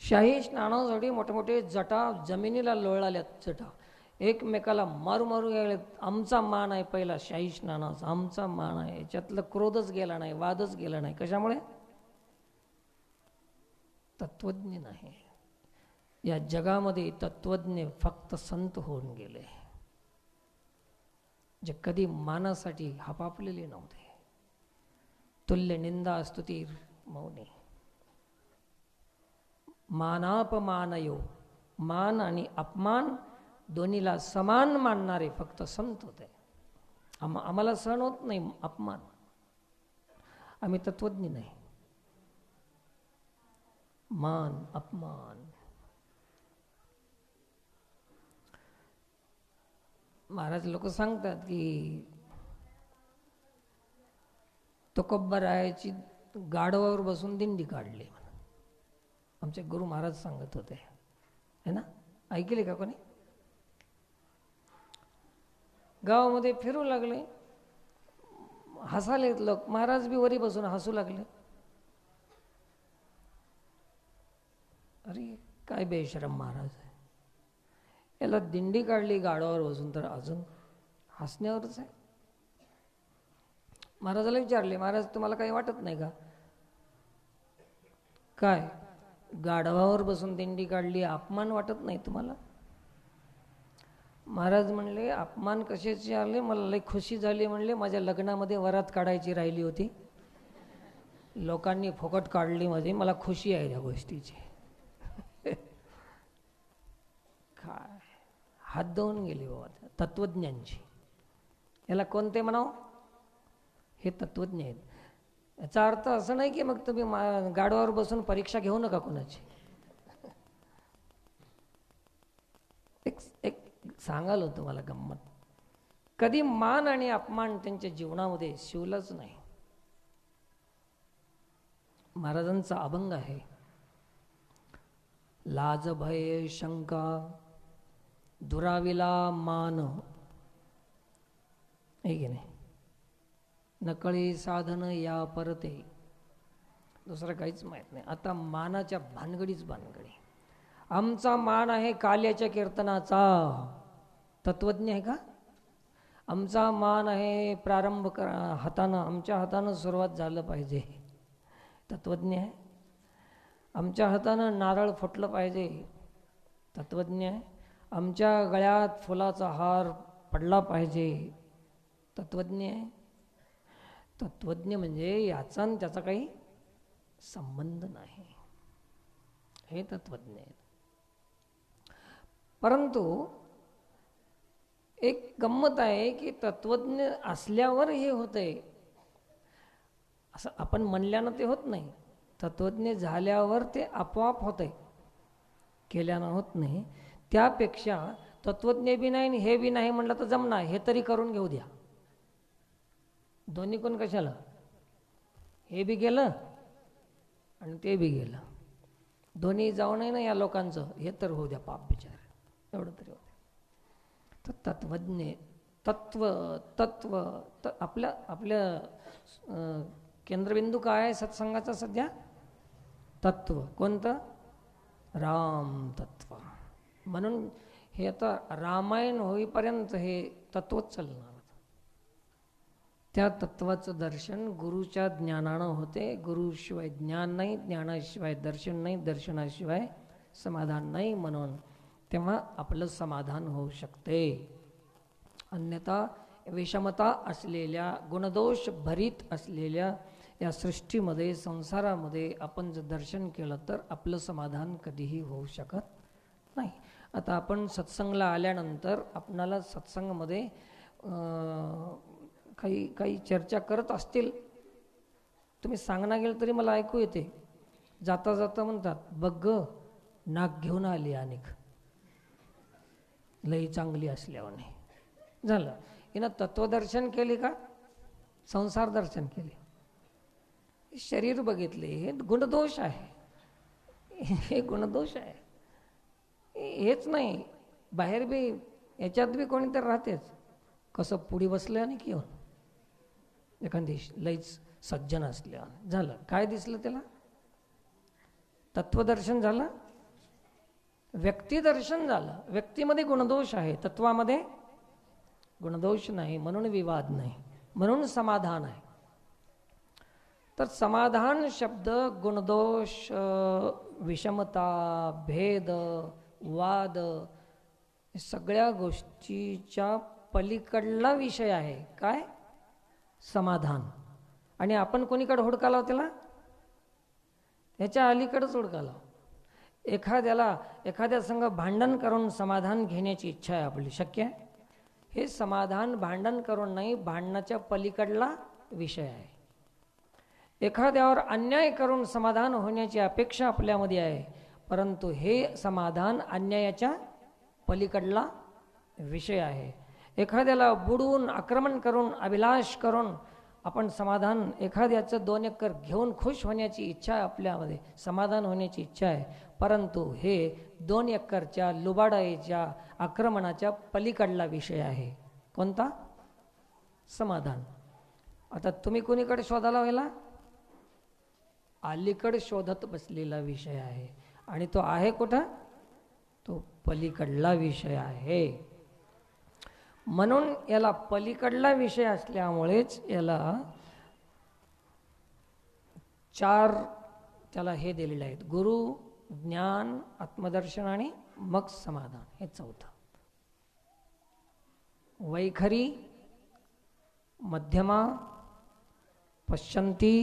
शाही स्नानासाठी मोठे मोठे जटा जमिनीला लोळाल्यात जटा एकमेकाला मारू मारू गेले. आमचा मान आहे पहिला शाही स्नानाचा, आमचा मान आहे. याच्यातलं क्रोधच गेला नाही, वादच गेला नाही. कशामुळे? तत्वज्ञ नाही. या जगामध्ये तत्वज्ञ फक्त संत होऊन गेले, जे कधी मानासाठी हापापलेले नव्हते. तुल्य निंदा स्तुती मौनी. मानापमानयो, मान आणि अपमान दोन्हीला समान मानणारे फक्त संत होते. आम्हाला सहन होत नाही अपमान, आम्ही तत्वज्ञ नाही. मान अपमान. महाराज लोक सांगतात की तुकोबारायाची गाढवावर बसून दिंडी काढली. आमचे गुरु महाराज सांगत होते, है ना? ऐकले का कोणी? गावामध्ये फिरू लागले, हसाले लोक. महाराज बी वरी बसून हसू लागले. अरे काय बेशरम महाराज आहे, याला दिंडी काढली गाढवावर बसून तर अजून हसण्यावरच आहे. महाराजाला विचारले, महाराज तुम्हाला काही वाटत नाही का? काय गाढवावर बसून दिंडी काढली, अपमान वाटत नाही तुम्हाला? महाराज म्हणले, अपमान कशाचे आले? मला लई खुशी झाली. म्हणले माझ्या लग्नामध्ये वरात काढायची राहिली होती, लोकांनी फुकट काढली मध्ये, मला खुशी आहे त्या गोष्टीची. काय हात धुवून गेली बाबा तत्वज्ञांची. याला कोणते म्हणाव? हे तत्वज्ञ आहेत. याचा अर्थ असं नाही की मग तुम्ही गाडवावर बसून परीक्षा घेऊ नका कोणाची. एक सांगाल होतं मला गंमत. कधी मान आणि अपमान त्यांच्या जीवनामध्ये शिवलंच नाही. महाराजांचा अभंग आहे, लाज भय शंका दुराविला मान, आहे की नाही? नकळी साधन या परते. दुसरं काहीच माहीत नाही. आता मानाच्या भानगडीच भानगडी. आमचा मान आहे काल्याच्या कीर्तनाचा, तत्वज्ञ आहे का? आमचा मान आहे प्रारंभ हातानं, आमच्या हातानं सुरुवात झालं पाहिजे, तत्वज्ञ आहे. आमच्या हातानं नारळ फुटलं पाहिजे, तत्वज्ञ आहे. आमच्या गळ्यात फुलाचा हार पडला पाहिजे, तत्वज्ञ आहे. तत्वज्ञ म्हणजे याचा आणि त्याचा काही संबंध नाही, हे तत्वज्ञ आहे. परंतु एक गंमत आहे की तत्वज्ञ असल्यावर हे होतंय, असं आपण म्हणल्यानं ते होत नाही. तत्वज्ञ झाल्यावर ते आपोआप होतंय, केल्यानं होत नाही. त्यापेक्षा तत्वज्ञ बी नाही हे बी नाही म्हणलं तर जमणार, हे तरी करून घेऊ द्या. दोन्ही कोण कशाला? हे बी गेलं आणि ते बी गेलं, दोन्ही जाऊ नये ना या लोकांचं, हे तर होऊ द्या पाप विचार, एवढं तरी होऊ द्या. तर तत्वज्ञ तत्व तत्व आपल्या केंद्रबिंदू काय आहे सत्संगाचा सध्या? तत्व. कोणतं? राम तत्व. म्हणून हे आता रामायण होईपर्यंत हे तत्वच चालणार. त्या तत्वाचं दर्शन गुरुच्या ज्ञानानं होते. गुरुशिवाय ज्ञान नाही, ज्ञानाशिवाय दर्शन नाही, दर्शनाशिवाय समाधान नाही. म्हणून तेव्हा आपलं समाधान होऊ शकते. अन्यथा विषमता असलेल्या, गुणदोष भरीत असलेल्या या सृष्टीमध्ये, संसारामध्ये आपण जर दर्शन केलं तर आपलं समाधान कधीही होऊ शकत नाही. आता आपण सत्संगला आल्यानंतर आपणाला सत्संगामध्ये काही चर्चा करत असतील, तुम्ही सांगणं गेलं तरी मला ऐकू येते. जाता जाता म्हणतात, बघ नाक घेऊन आली अनेक, लई चांगली असल्यावर झालं. हिनं तत्वदर्शन केले का संसार दर्शन केले? शरीर बघितले, हे गुणदोष आहे, हे गुणदोष आहे. हेच नाही, बाहेर बी याच्यात बी कोणीतरी राहतेच. कसं पुढी बसलं आणि की एखादी लईच सज्जन असल्या झालं, काय दिसलं त्याला? तत्वदर्शन झालं? व्यक्तिदर्शन झालं. व्यक्तीमध्ये गुणदोष आहे, तत्वामध्ये गुणदोष नाही, म्हणून विवाद नाही, म्हणून समाधान आहे. तर समाधान शब्द गुणदोष, विषमता, भेद, वाद सगळ्या गोष्टीच्या पलीकडला विषय आहे. काय? समाधान. आणि आपण कोणीकडे हुडकाला त्याला? त्याच्या अलीकडेच हुडकाला. एखाद्या संग भांडण करून समाधान घेण्याची इच्छा आहे आपली, शक्य आहे? हे समाधान भांडण करून नाही, भांडणाच्या पलीकडला विषय आहे. एखाद्यावर अन्याय करून समाधान होण्याची अपेक्षा आपल्यामध्ये आहे, परंतु हे समाधान अन्यायाच्या पलीकडला विषय आहे. एखाद्याला बुडवून, आक्रमण करून, अभिलाष करून आपण समाधान, एखाद्याचं 2 एकर घेऊन खुश होण्याची इच्छा आहे आपल्यामध्ये, समाधान होण्याची इच्छा आहे, परंतु हे 2 एकरच्या लुबाडाईच्या आक्रमणाच्या पलीकडला विषय आहे. कोणता? समाधान. आता तुम्ही कोणीकडे शोधायला व्हायला? अलीकडे शोधत बसलेला विषय आहे. आणि तो आहे कुठं? तो पलीकडला विषय आहे. म्हणून याला पलीकडला विषय असल्यामुळेच याला 4 त्याला हे दिलेले आहेत: गुरु, ज्ञान, आत्मदर्शन आणि मग समाधान. हे 4. वैखरी, मध्यमा, पश्चंती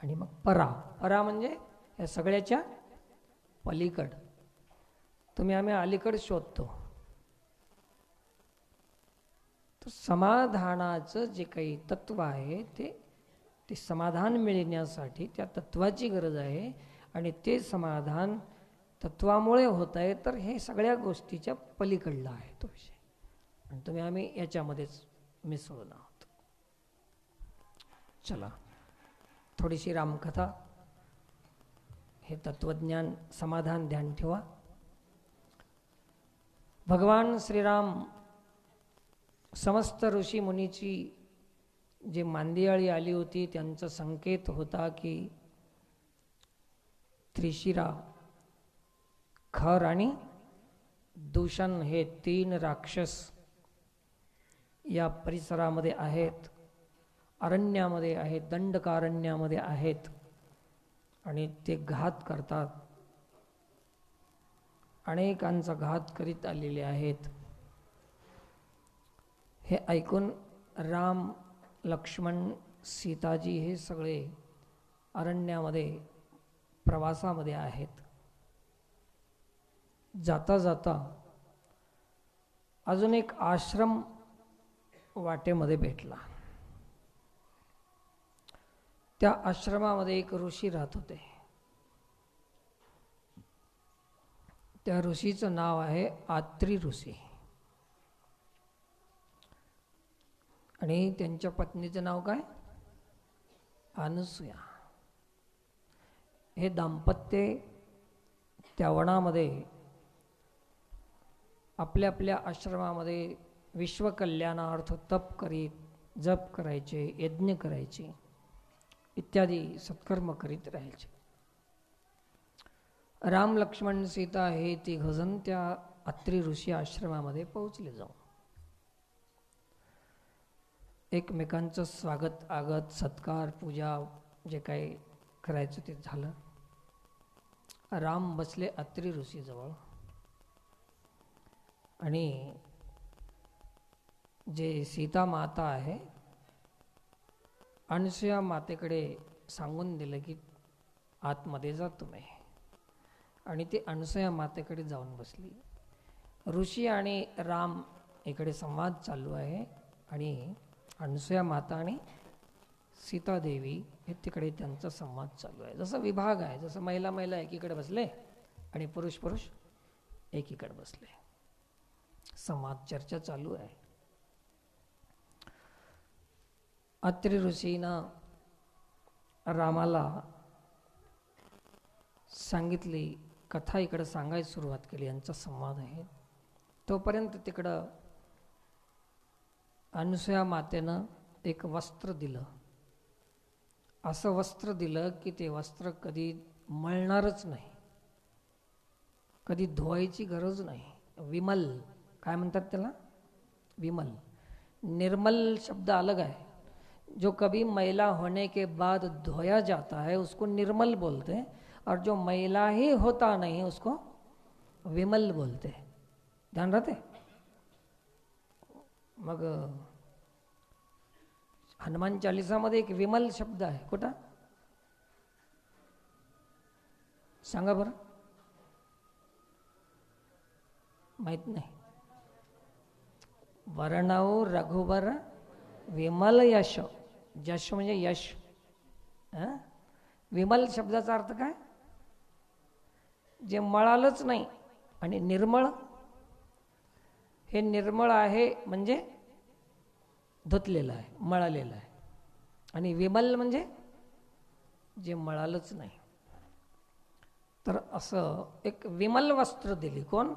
आणि मग परा. परा म्हणजे या सगळ्याच्या पलीकड. आम्ही अलीकड शोधतो. तर समाधानाचं जे काही तत्व आहे ते समाधान मिळण्यासाठी त्या तत्वाची गरज आहे. आणि ते समाधान तत्वामुळे होत आहे. तर हे सगळ्या गोष्टीच्या पलीकडला आहे तो विषय. आणि आम्ही याच्यामध्येच मिसळून आहोत. चला, थोडीशी रामकथा, हे तत्वज्ञान, समाधान ध्यान ठेवा. भगवान श्रीराम समस्त ऋषी मुनीची जी मांदियाळी आली होती, त्यांचा संकेत होता की त्रिशिरा, खर आणि दूषण हे 3 राक्षस या परिसरामध्ये आहेत, अरण्यामध्ये आहेत, दंडकारण्यामध्ये आहेत आणि ते घात करतात. अनेकांचा घात करीत आलेले आहेत. हे ऐकून राम, लक्ष्मण, सीताजी हे सगळे अरण्यामध्ये प्रवासामध्ये आहेत. जाता जाता अजून एक आश्रम वाटेमध्ये भेटला. त्या आश्रमामध्ये एक ऋषी राहत होते. त्या ऋषीचं नाव आहे आत्री ऋषी. आणि त्यांच्या पत्नीचं नाव काय? अनुसूया. हे दाम्पत्य त्या वनामध्ये आपल्या आपल्या आश्रमामध्ये विश्वकल्याणार्थ तप करीत, जप करायचे, यज्ञ करायचे, इत्यादी सत्कर्म करीत राहायचे. राम, लक्ष्मण, सीता हे 3 जण त्या अत्री ऋषी आश्रमामध्ये पोहोचले. जाऊन एकमेकांचं स्वागत, आगत, सत्कार, पूजा जे काही करायचं ते झालं. राम बसले अत्री ऋषी जवळ आणि जे सीता माता आहे, अनुसूया मातेकडे सांगून दिलं की आतमध्ये जा तुम्ही. आणि ती अनुसूया मातेकडे जाऊन बसली. ऋषी आणि राम इकडे संवाद चालू आहे आणि अनुसूया माता आणि सीतादेवी हे तिकडे त्यांचा संवाद चालू आहे. जसं विभाग आहे, जसं महिला महिला एकीकडे बसले आणि पुरुष पुरुष एकीकडे बसले, संवाद चर्चा चालू आहे. अत्री ऋषीनं रामाला सांगितली कथा, इकडं सांगायला सुरुवात केली. यांचा संवाद आहे तोपर्यंत तिकडं अनुसूया मातेनं एक वस्त्र दिलं. असं वस्त्र दिलं की ते वस्त्र कधी मळणारच नाही, कधी धुवायची गरज नाही. विमल काय म्हणतात त्याला? विमल. निर्मल शब्द अलग है. जो कभी मैला होने के बाद धोया जाता है उसको निर्मल बोलते हैं, और जो मैला ही होता नहीं उसको विमल बोलते हैं. ध्यान राहते. मग हनुमान चालिसामध्ये एक विमल शब्द आहे. कुठं सांगा बरं? माहित नाही. वर्णव रघुवर विमल यश. यश म्हणजे यश. विमल शब्दाचा अर्थ काय? जे मळालंच नाही. आणि निर्मळ, हे निर्मळ आहे म्हणजे धुतलेलं आहे, मळालेलं आहे. आणि विमल म्हणजे जे मळालंच नाही. तर असं एक विमल वस्त्र दिली. कोण?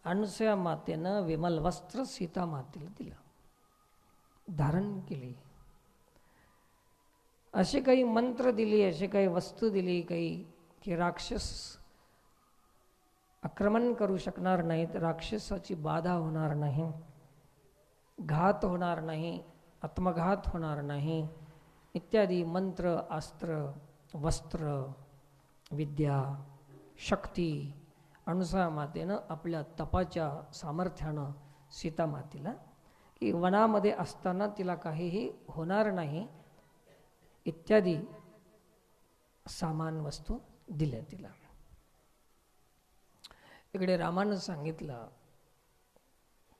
अनुसूया मातेनं विमल वस्त्र सीता मातेला दिलं, धारण केली. असे काही मंत्र दिली, असे काही वस्तू दिली काही की राक्षस आक्रमण करू शकणार नाहीत, राक्षसाची बाधा होणार नाही, घात होणार नाही, आत्मघात होणार नाही, इत्यादी मंत्र, अस्त्र, वस्त्र, विद्या, शक्ती अनुसूया मातेनं आपल्या तपाच्या सामर्थ्यानं सीता मातेला, की वनामध्ये असताना तिला काहीही होणार नाही, इत्यादी सामान वस्तू दिल्या तिला. इकडे रामानं सांगितलं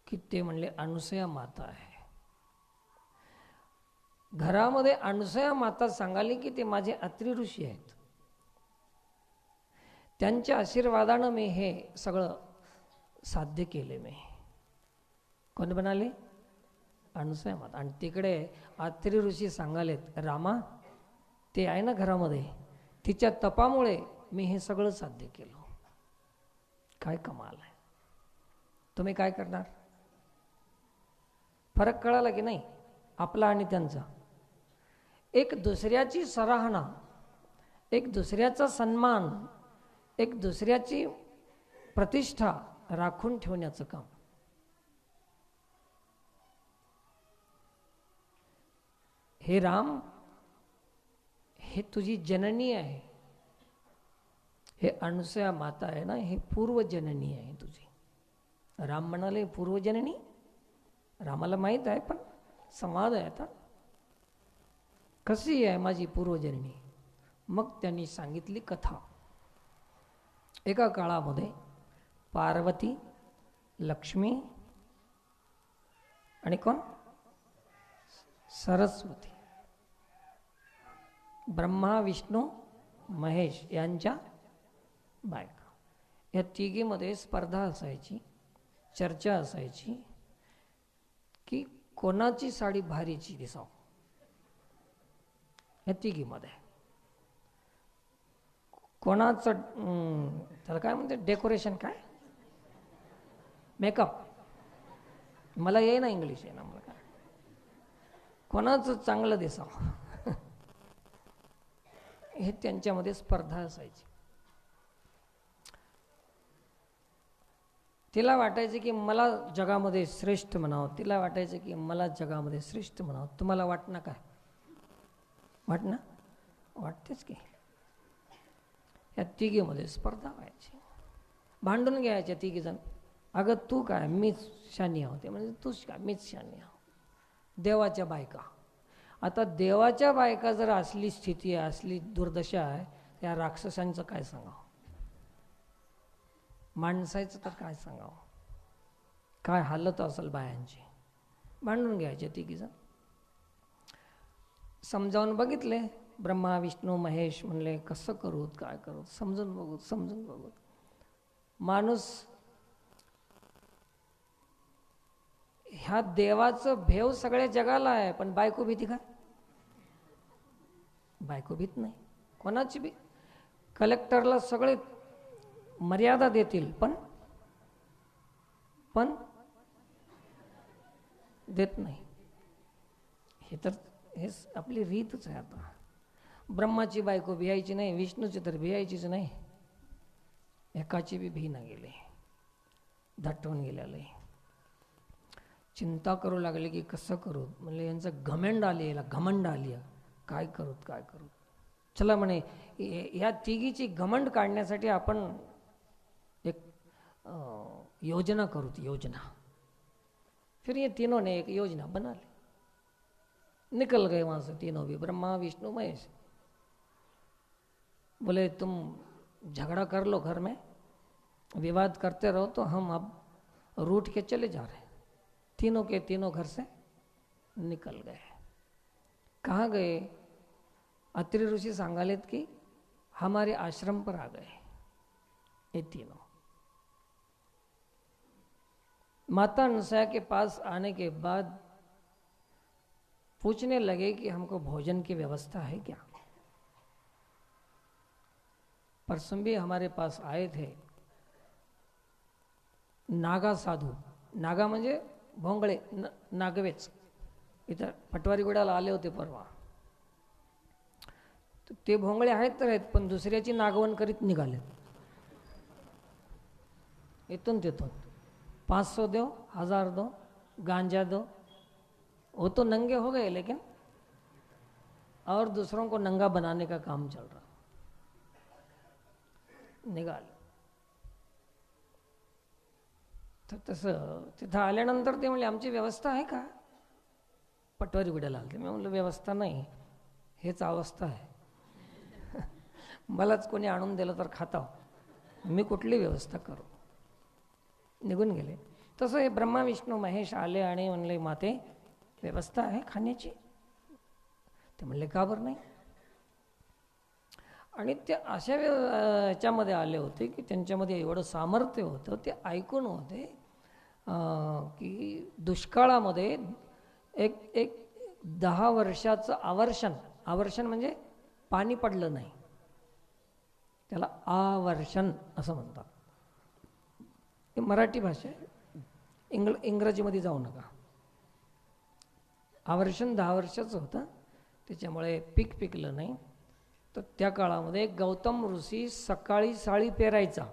की ते म्हणले अनुसूया माता आहे. घरामध्ये अनुसूया माता सांगाली की ते माझे अत्री ऋषी आहेत. त्यांच्या आशीर्वादानं मी हे सगळं साध्य केले. मी कोण बनाले? अनुसूया माता. आणि तिकडे अत्री ऋषी सांगालेत रामा ते आहे ना घरामध्ये, तिच्या तपामुळे मी हे सगळं साध्य केलं. काय कमाल आहे. तुम्ही काय करणार? फरक कळाला की नाही आपला आणि त्यांचा? एक दुसऱ्याची सराहना, एक दुसऱ्याचा सन्मान, एक दुसऱ्याची प्रतिष्ठा राखून ठेवण्याचं काम. हे राम, हे तुझी जननी आहे. हे अनुसूया माता आहे ना, हे पूर्वजननी आहे तुझी. राम म्हणाले पूर्वजननी. रामाला माहीत आहे, पण संवाद आहे आता. कशी आहे माझी पूर्वजननी? मग त्यांनी सांगितली कथा. एका काळामध्ये पार्वती, लक्ष्मी आणि कोण? सरस्वती, ब्रह्मा, विष्णू, महेश यांच्या बायका. या तिघीमध्ये स्पर्धा असायची, चर्चा असायची की कोणाची साडी भारीची दिसाव. या तिघीमध्ये कोणाचं त्याला काय म्हणते, डेकोरेशन, काय मेकअप, मला ये ना इंग्लिश आहे ना मला, काय कोणाचं चांगलं दिसावं हे त्यांच्यामध्ये स्पर्धा असायची. तिला वाटायचं की मला जगामध्ये श्रेष्ठ म्हणावं, तिला वाटायचं की मला जगामध्ये श्रेष्ठ म्हणावं. तुम्हाला वाटणं काय? वाटणं वाटतेच की. या तिघीमध्ये स्पर्धा व्हायची, भांडून घ्यायच्या तिघी जण. अगं तू काय, मीच शानी होते, म्हणजे तूच काय, मीच शानी आहो. देवाच्या बायका. आता देवाच्या बायका जर असली स्थिती आहे, असली दुर्दशा आहे, त्या राक्षसांचं काय सांगावं, माणसाचं तर काय सांगावं, काय हालत असेल बायांची. भांडून घ्यायचे तिघीजण. समजावून बघितले, ब्रह्मा, विष्णू, महेश म्हणले कसं करूत, काय करूत, समजून बघूत, समजून बघूत. माणूस ह्या देवाचं भेव सगळ्या जगाला आहे, पण बायको भीती काय? बायको भीत नाही कोणाची बी. कलेक्टरला सगळे मर्यादा देतील, पण देत नाही. हे तर हे आपली रीतच आहे. आता ब्रह्माची बायको भियायची नाही, विष्णूची तर भियायचीच नाही. एकाची बी भी न गेली, दाटवून गेलेलं. चिंता करू लागले की कसं करू, म्हणजे यांचं घमंड आली, याला घमंड आली, काय करू काय करू. चला म्हणे या तिघीची घमंड काढण्यासाठी आपण एक योजना करू. ती योजना, फिर ये तीनों ने एक योजना बना ली. निकल गए वहां से तीनों भी, ब्रह्मा विष्णु महेश. बोले तुम झगड़ा कर लो घर में, विवाद करते रहो, तो हम अब रूठ के चले जा रहे हैं. तीनों के तीनों घर से निकल गए. कहाँ गए? अत्रि ऋषि सांगालेत की हमारे आश्रम पर आ गए ये तीनों. माता अनसुया के पास आने के बाद पूछने लगे कि हमको भोजन की व्यवस्था है क्या. परसों भी हमारे पास आए थे नागा साधू. नागा म्हणजे भोंगळे, नागवेच. इथं पटवारीगुड्याला आले होते परवा. ते भोंगळे आहेत तर आहेत, पण दुसऱ्याची नागवण करीत निघाले. इथून तिथून 500 दो, 1000 दो, गांजा दो. वो तो नंगे हो गए, लेकिन और दूसरों को नंगा बनाने का काम चल रहा. निघाले. तर तसं तिथं आल्यानंतर ते म्हणले आमची व्यवस्था आहे का. पटवारी गुड्याला आले. मी म्हणलं व्यवस्था नाही, हेच अवस्था आहे. मलाच कोणी आणून दिलं तर खाता, मी कुठली व्यवस्था करू. निघून गेले. तसं हे ब्रह्मा विष्णू महेश आले आणि म्हणले माते व्यवस्था आहे खाण्याची. ते म्हणले का बरं नाही. आणि ते अशा याच्यामध्ये आले होते की त्यांच्यामध्ये एवढं सामर्थ्य होतं. ते ऐकून होते की दुष्काळामध्ये एक 10 वर्षाचं आवर्षण म्हणजे पाणी पडलं नाही, त्याला आवर्षण असं म्हणतात. ही मराठी भाषा आहे, इंग्रजीमध्ये जाऊ नका. आवर्षण 10 वर्षाचं होतं, त्याच्यामुळे पीक पिकलं नाही. तर त्या काळामध्ये गौतम ऋषी सकाळी साळी पेरायचा,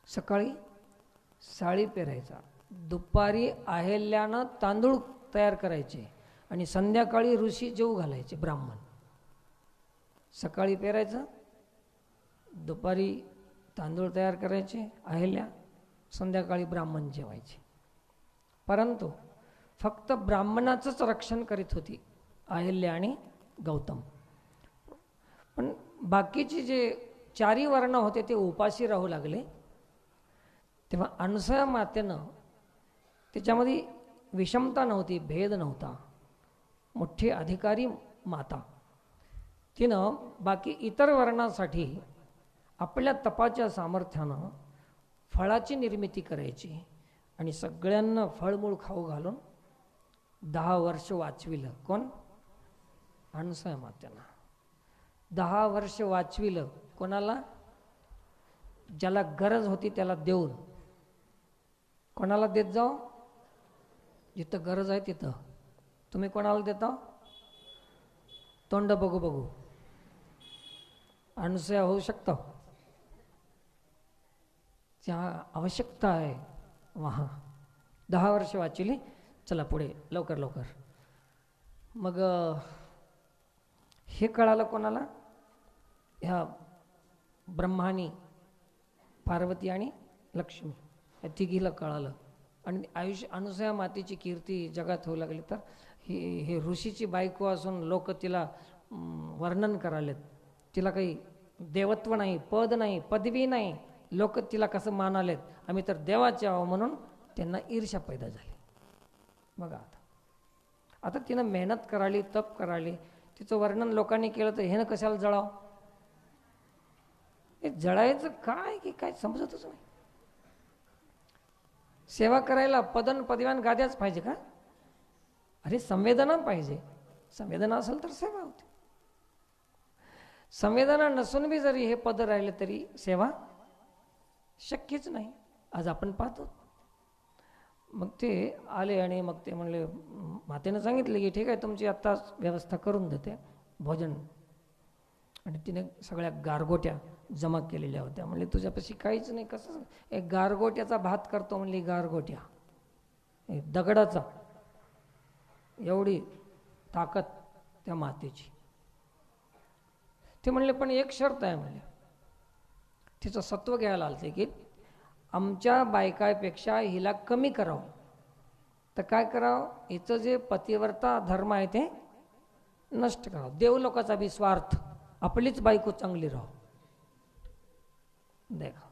सकाळी साळी पेरायचा, दुपारी अहिल्यानं तांदूळ तयार करायचे आणि संध्याकाळी ऋषी जेवू घालायचे ब्राह्मण. सकाळी पेरायचं, दुपारी तांदूळ तयार करायचे अहिल्या, संध्याकाळी ब्राह्मण जेवायचे. परंतु फक्त ब्राह्मणाचंच रक्षण करीत होती अहिल्या आणि गौतम. पण बाकीचे जे 4 वर्ण होते ते उपाशी राहू लागले. तेव्हा अनसुया मातेनं त्याच्यामध्ये विषमता नव्हती, भेद नव्हता. मोठी अधिकारी माता, तिनं बाकी इतर वर्णासाठी आपल्या तपाच्या सामर्थ्यानं फळाची निर्मिती करायची आणि सगळ्यांना फळमूळ खाऊ घालून 10 वर्ष वाचविलं. कोण? अनसुया मातेनं 10 वर्ष वाचविलं. कोणाला? ज्याला गरज होती त्याला देऊन. कोणाला देत जाओ? जिथं गरज आहे तिथं. तुम्ही कोणाला देता? तोंड बघू बघू अनसुया होऊ शकतो. त्या आवश्यकता आहे वहाँ. 10 वर्ष वाचली. चला पुढे लवकर लवकर. मग हे कळालं कोणाला? ह्या ब्रह्मानी, पार्वती आणि लक्ष्मी या तिघीला कळालं. आणि अनसुया मातेची कीर्ती जगात होऊ लागली. तर हे ऋषीची बायको असून लोक तिला वर्णन करालेत. तिला काही देवत्व नाही, पद नाही, पदवी नाही. लोक तिला कसं मानालेत, आम्ही तर देवाचे आहो, म्हणून त्यांना ईर्ष्या पैदा झाली. बघा आता तिनं मेहनत कराली, तप कराली, तिचं वर्णन लोकांनी केलं तर हे कशाला जळाव. हे जळायचं काय की काय समजतच नाही. सेवा करायला पदन पदव्यान गाद्याच पाहिजे का? अरे संवेदना पाहिजे. संवेदना असेल तर सेवा होते. संवेदना नसून बी जरी हे पद राहिले तरी सेवा शक्यच नाही. आज आपण पाहतो. मग ते आले आणि मग ते म्हणले, मातेनं सांगितले की ठीक आहे तुमची आत्ताच व्यवस्था करून देते भोजन. आणि तिने सगळ्या गारगोट्या जमा केलेल्या होत्या. म्हणले तुझ्यापाशी काहीच नाही, कसं एक गारगोट्याचा भात करतो म्हणली, गारगोट्या दगडाचा, एवढी ताकद त्या मातेची. ते म्हणले पण एक शर्त आहे म्हणले, तिचं सत्व घ्यायला आलते की आमच्या बायकापेक्षा हिला कमी करावं. तर काय करावं, हिचं जे पतिव्रता धर्म आहे ते नष्ट करावं. देवलोकाचा बी स्वार्थ, आपलीच बायको चांगली राहो. देखा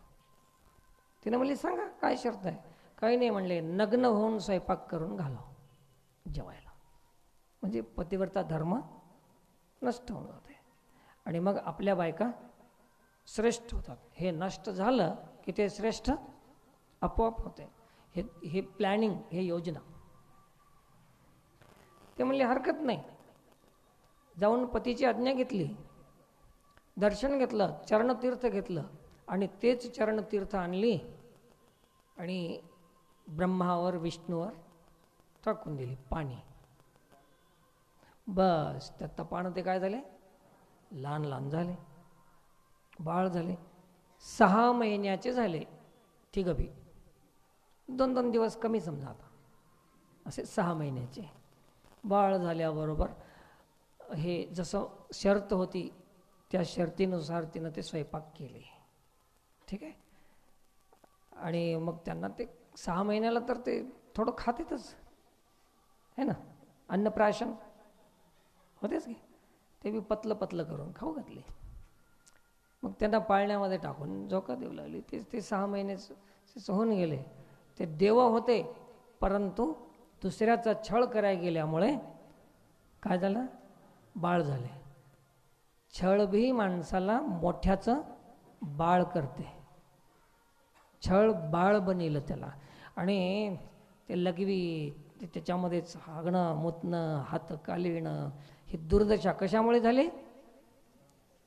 तिने म्हणली सांगा काय शर्त आहे. काही नाही म्हणले, नग्न होऊन स्वयंपाक करून घालावं जेवायला, म्हणजे पतिव्रता धर्म नष्ट होऊन जाते आणि मग आपल्या बायका श्रेष्ठ होतात. हे नष्ट झालं की ते श्रेष्ठ आपोआप होते. हे प्लॅनिंग, हे योजना. ते म्हणले हरकत नाही. जाऊन पतीची आज्ञा घेतली, दर्शन घेतलं, चरणतीर्थ घेतलं आणि तेच चरणतीर्थ आणली आणि ब्रह्मावर विष्णूवर टाकून दिली पाणी. बस त्या तपानं ते काय झाले, लहान लहान झाले, बाळ झाले. 6 महिन्याचे झाले तिघबी, 2-2 दिवस कमी समजा आता, असे 6 महिन्याचे बाळ झाल्याबरोबर हे जसं शर्त होती त्या शर्तीनुसार तिनं ते स्वयंपाक केले. ठीक आहे. आणि मग त्यांना ते 6 महिन्याला तर ते थोडं खातेतच है ना, अन्नप्राशन होतेच की, ते बी पतलं पतलं करून खाऊ घातले. मग त्यांना पाळण्यामध्ये टाकून झोका देऊ लागली. ते 6 महिन्याचे होऊन गेले. ते देव होते, परंतु दुसऱ्याचा छळ करायला गेल्यामुळे काय झालं, बाळ झाले. छळ भी माणसाला मोठ्याचं बाळ करते. छळ बाळ बनिलं त्याला. आणि ते लघवी, त्याच्यामध्येच हागणं मुतणं, हात कालविणं, ही दुर्दशा कशामुळे झाली,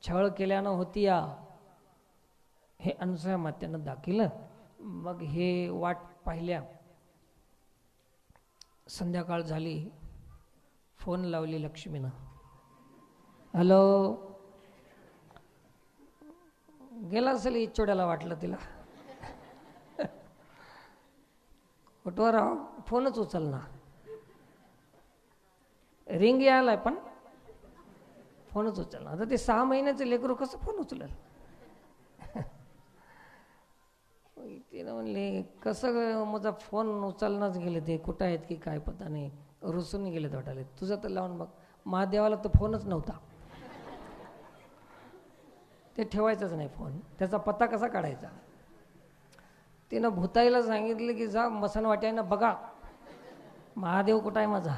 छळ केल्यानं होती या. हे अनुसूया मातेनं दाखिलं. मग हे वाट पाहिल्या. संध्याकाळ झाली, फोन लावली लक्ष्मीनं. हॅलो, गेला असेल इच्छोड्याला, वाटलं तिला कुठवर राव, फोनच उचल ना. रिंग यायलाय पण फोनच उचल ना. आता ते 6 महिन्याचे लेकरू कसं फोन उचलेल. तिनं म्हणले कसं माझा फोन उचलणाच गेले, ते कुठं आहेत की काय पता नाही, रुसून गेले वाटाले. तुझं तर लावून बघ. महादेवाला तर फोनच नव्हता, ते ठेवायचंच नाही फोन, त्याचा पत्ता कसा काढायचा. तिनं भूताईला सांगितलं की जा मसनवाट्यानं बघा महादेव कुठं आहे माझा.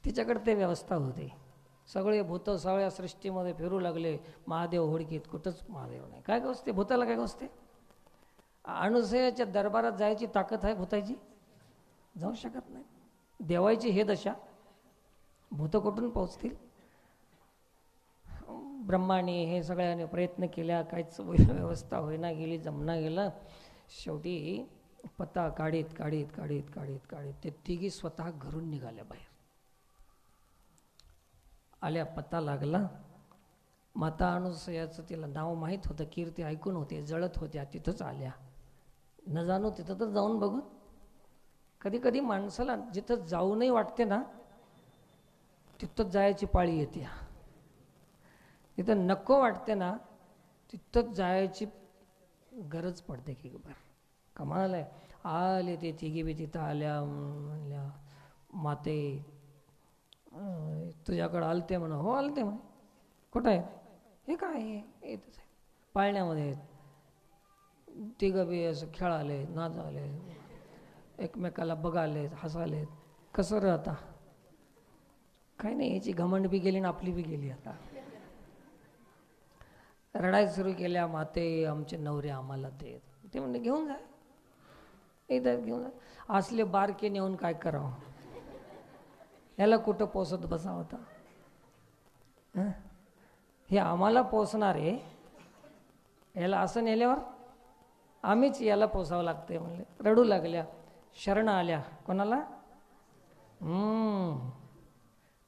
तिच्याकडे ते व्यवस्था होती. सगळे भूत सगळ्या सृष्टीमध्ये फिरू लागले, महादेव हुडकीत, कुठंच महादेव नाही. काय गोष्ट, भूताला काय गोष्ट. अनुसूयाच्या दरबारात जायची ताकद आहे भूताची, जाऊ शकत नाही. देवायची हे दशा, भूत कुठून पोहोचतील. ब्रह्माने हे सगळ्याने प्रयत्न केल्या, काहीच व्यवस्था होईना गेली, जमना गेलं. शेवटी पत्ता काढीत काढीत काढीत काढीत काढीत ते तिघी स्वतः घरून निघाल्या बाहेर. आल्या, पत्ता लागला. माता अनुसूयाचं तिला नाव माहीत होतं, कीर्ती ऐकून होते, जळत होत्या, तिथंच आल्या. न जाणू तिथं तर जाऊन बघून. कधी कधी माणसाला जिथं जाऊ नाही वाटते ना, तिथंच जायची पाळी येते. तिथं नको वाटते ना, तिथंच जायची गरज पडते की बरं. कमाल आहे. आले ते तिघी बी तिथं आल्या. म्हणल्या माते तुझ्याकडं आलते म्हणा. हो आलते म्हणे. कुठं आहे, हे काय आहे, येतच आहे पाळण्यामध्ये आहेत. तिघं बी असं खेळाले, नाचाले, एकमेकाला बघाले, हसाले. कसं राहता, काही नाही, याची घमंड बी गेली ना आपली बी गेली. आता रडाय सुरू केल्या. माते आमचे नवरे आम्हाला ते म्हणले घेऊन जा, इथं घेऊन जा. असले बारके नेऊन काय करावं, याला कुठं पोसत बसा होता. हे आम्हाला पोसणारे, याला असं नेल्यावर आम्हीच याला पोसावं लागते म्हणले. रडू लागल्या, शरण आल्या. कोणाला,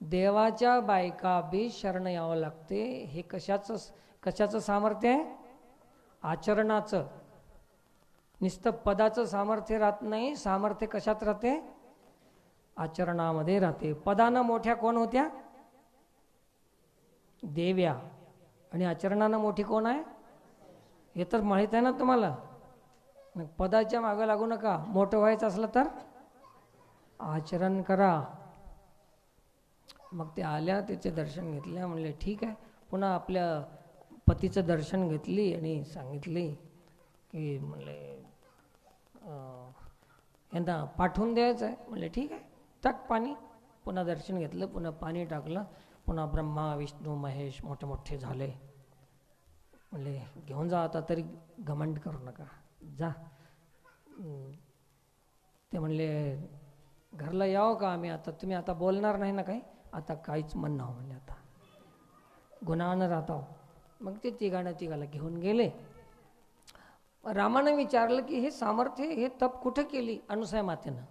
देवाच्या बायका बी शरण यावं लागते. हे कशाचं कशाचं सामर्थ्य आहे? आचरणाचं. नुसतं पदाचं सामर्थ्य राहत नाही. सामर्थ्य कशात राहते? आचरणामध्ये राहते. पदानं मोठ्या कोण होत्या? देव्या. आणि आचरणानं मोठी कोण आहे? हे तर माहीत आहे ना तुम्हाला. पदाच्या मागं लागू नका. मोठं व्हायचं असलं तर आचरण करा. मग ते आल्या, त्याचे दर्शन घेतले. म्हणले ठीक आहे. पुन्हा आपल्या पतीचं दर्शन घेतली आणि सांगितली की म्हणले यांना पाठवून द्यायचं आहे. म्हणले ठीक आहे, टाक पाणी. पुन्हा दर्शन घेतलं, पुन्हा पाणी टाकलं. पुन्हा ब्रह्मा विष्णू महेश मोठे मोठे झाले. म्हणले घेऊन जा आता, तरी घमंड करू नका, जा. ते म्हणले घरला यावं का आम्ही आता? तुम्ही आता बोलणार नाही ना काही? आता काहीच म्हणणं हो म्हणले, आता गुन्हानं राहता. मग ते तिघाला घेऊन गेले. रामानं विचारलं की हे सामर्थ्य, हे तप कुठं केली? अनुसूया मातेनं.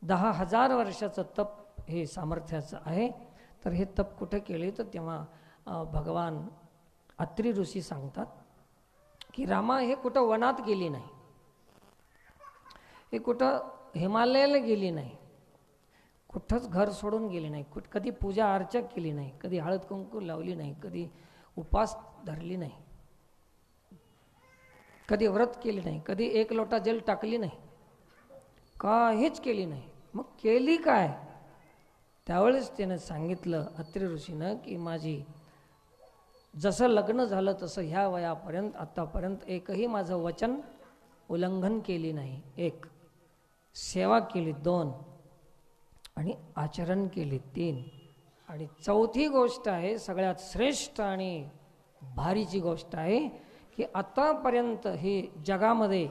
10,000 वर्षाचं तप हे सामर्थ्याचं आहे. तर हे तप कुठं केले? तर तेव्हा भगवान अत्री ऋषी सांगतात की रामा हे कुठं वनात गेली नाही, हे कुठं हिमालयाला गेली नाही, कुठंच घर सोडून गेली नाही, कधी पूजा अर्चा केली नाही, कधी हळद कुंकू लावली नाही, कधी उपास धरली नाही, कधी व्रत केली नाही, कधी एक लोटा जल टाकली नाही, काहीच केली नाही. मग केली काय? त्यावेळेस त्यानं सांगितलं अत्री ऋषीनं की माझी जसं लग्न झालं तसं ह्या वयापर्यंत आत्तापर्यंत एकही माझं वचन उल्लंघन केली नाही. 1 सेवा केली, 2 आणि आचरण केली, 3 आणि 4थी गोष्ट आहे, सगळ्यात श्रेष्ठ आणि भारीची गोष्ट आहे की आतापर्यंत हे जगामध्ये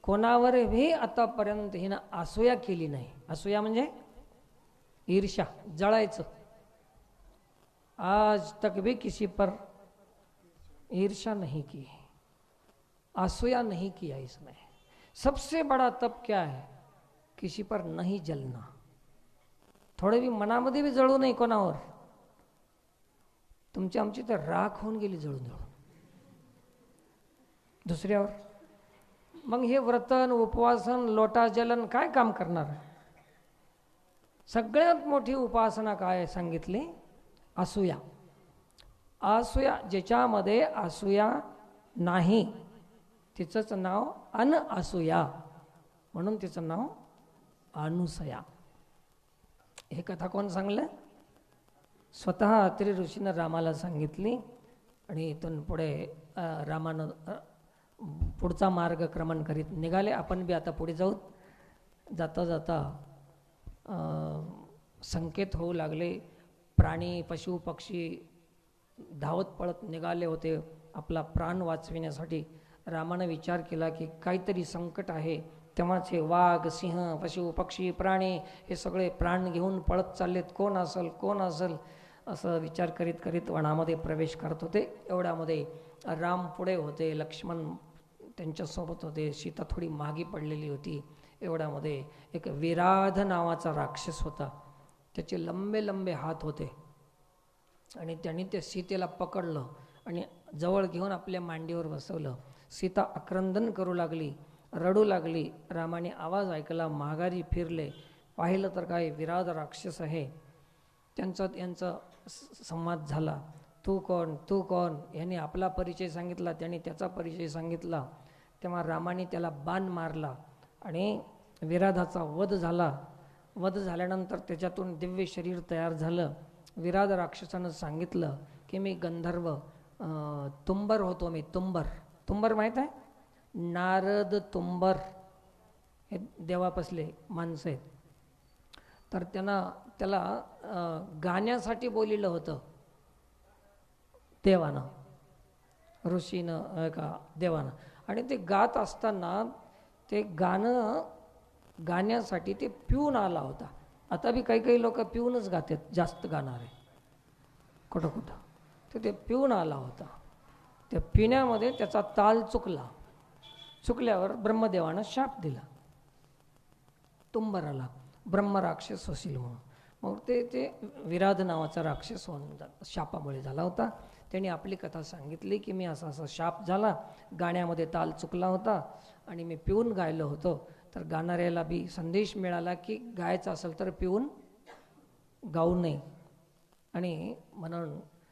कोणावरही आतापर्यंत हिनं असूया केली नाही. असूया म्हणजे ईर्ष्या, जळायचं. आज तक भी किसी पर ईर्ष्या नहीं की, असूया नहीं किया इसने. सबसे बड़ा तप क्या है? किसी पर नहीं जलना. थोडे भी मनामध्ये भी जळू नाही कोणावर. तुमची आमची तर राख होऊन गेली जळून जळून दुसऱ्यावर. मग हे व्रतन उपवासन लोटा जलन काय काम करणार? सगळ्यात मोठी उपासना काय सांगितली? असूया. असूया, ज्याच्यामध्ये असूया नाही तिचंच नाव अनअसूया, म्हणून तिचं नाव अनुसया. हे कथा कोण सांगलं? स्वतः अत्री ऋषीनं रामाला सांगितली. आणि इथून पुढे रामानं पुढचा मार्गक्रमण करीत निघाले. आपण बी आता पुढे जाऊ. जाता जाता संकेत होऊ लागले. प्राणी पशु पक्षी धावत पळत निघाले होते आपला प्राण वाचविण्यासाठी. रामानं विचार केला की काहीतरी संकट आहे. तेव्हाच हे वाघ, सिंह, पशु पक्षी, प्राणी हे सगळे प्राण घेऊन पळत चाललेत. कोण असेल, कोण असेल, असं विचार करीत करीत वनामध्ये प्रवेश करत होते. एवढ्यामध्ये राम पुढे होते, लक्ष्मण त्यांच्यासोबत होते, सीता थोडी मागे पडलेली होती. एवढ्यामध्ये एक विराध नावाचा राक्षस होता. त्याचे लंबे लंबे हात होते आणि त्यांनी त्या सीतेला पकडलं आणि जवळ घेऊन आपल्या मांडीवर बसवलं. सीता आक्रंदन करू लागली, रडू लागली. रामाने आवाज ऐकला, माघारी फिरले. पाहिलं तर काय विराध राक्षस आहे. यांचा संवाद झाला. तू कोण, तू कोण? याने आपला परिचय सांगितला, त्याने त्याचा परिचय सांगितला. तेव्हा रामाने त्याला बाण मारला आणि विराधाचा वध झाला. वध झाल्यानंतर त्याच्यातून दिव्य शरीर तयार झालं. विराध राक्षसानं सांगितलं की मी गंधर्व तुंबर होतो. मी तुंबर. तुंबर माहीत आहे? नारद तुंबर हे देवापसले माणसं आहेत. तर त्याला गाण्यासाठी बोलिलं होतं देवानं, ऋषीनं का देवानं. आणि ते गात असताना ते गाणं गाण्यासाठी ते पिऊन आला होता. आता बी काही काही लोक पिऊनच गातात, जास्त गाणारे कुठं कुठं. तर ते पिऊन आला होता. त्या पिण्यामध्ये त्याचा ताल चुकला. चुकल्यावर ब्रह्मदेवानं शाप दिला तुंबराला, ब्रह्म राक्षस होशील म्हणून. मग ते विराध नावाचा राक्षस होऊन शापामुळे झाला होता. त्यांनी आपली कथा सांगितली की मी असा असा शाप झाला, गाण्यामध्ये ताल चुकला होता आणि मी पिऊन गायलो होतो. तर गाणाऱ्याला बी संदेश मिळाला की गायचं असेल तर पिऊन गाऊ नये. आणि म्हणून